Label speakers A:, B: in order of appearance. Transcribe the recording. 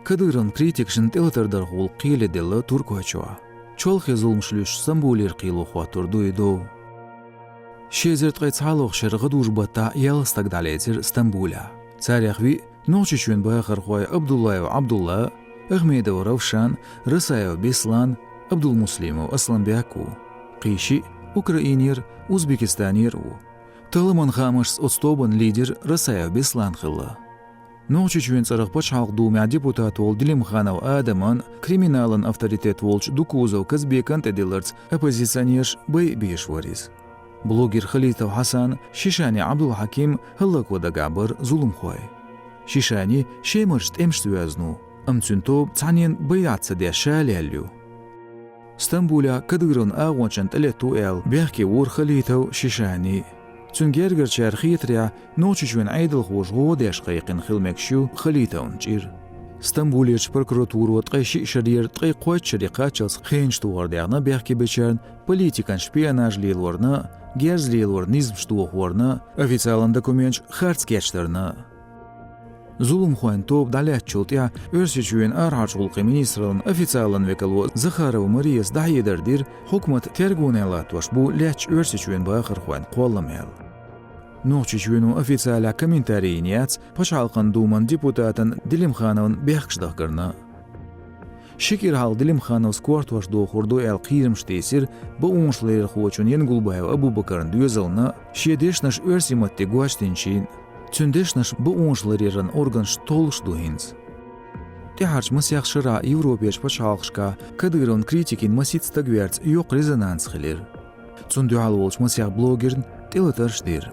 A: Kadırın kritikşin telatırdar gol qile della Turkvaçoa. Çol xezulm şlüş Stambulir qilo xwatur duydu. Şezert qaytsaloq şergı dujbata yalstag dalezir Stambula. Tsaryaxvi noçiçün bayaqar xoy Abdullayev Abdullah, Ahmedov Ravshan, Rasayev Beslan, Abdulmuslimov Aslanbyaku. Qişi Ukrainir, Uzbekistanir u. Taliman xamırs odstoban lider Rasayev Beslan xilla. Noçiçün tsaraq paçhalq dumya deputat ol Dilimxanov Adaman kriminalın avtoritet volç Dukuzov Kazbekant edilirts opozitsioner bay Beyshvariz. Блогер Халитов Хасан Шишани Абдул Хаким Халлакода Габар Зулумхой. Шишани Шемершт Эмштвязну, Амцюнтоб Цанин Баяца де Шалялю. Стамбуля Кадырын Агуанчан Талету Эл Бяхки Ур Халитов Шишани. Цунгергер Чархитря Ночичвен Айдл Хуш Годеш Кайкин Хилмекшу Халитовн Чир. Стамбулич прокуратуру тқайши шарир тқай қойт шарикачас хейнштуғардяғна бяхки бечерн политикан шпионаж лейлорна, герз лейлорнизм штуғорна, официалан документ харцкечтерна. Зулум хуан топ далячултя өрсичуен архачулқи министралан официалан векалу Захарова Мариас дайедердир хукмат тергунелат вашбу ляч өрсичуен бахар хуан қоламел. Noçiçвену официаля комментарийниац пачалқан думан депутатан Dilimxanovn бяхкшдахгарна. Шикирхал Dilimxanov сквартваш дохурду эл қирмштесир ба умшлер хуачун Янгулбаев Абубакарн дюзална шедешнаш өрсиматти гуаштинчин цундешнаш ба умшлереран орган штолш дуинц. Тяхарч масях шира Европеш пачалқшка Кадырын критикин масиц тагверц йоқ резонанс хилер. Цундюал волч масях блогерн телатарштир.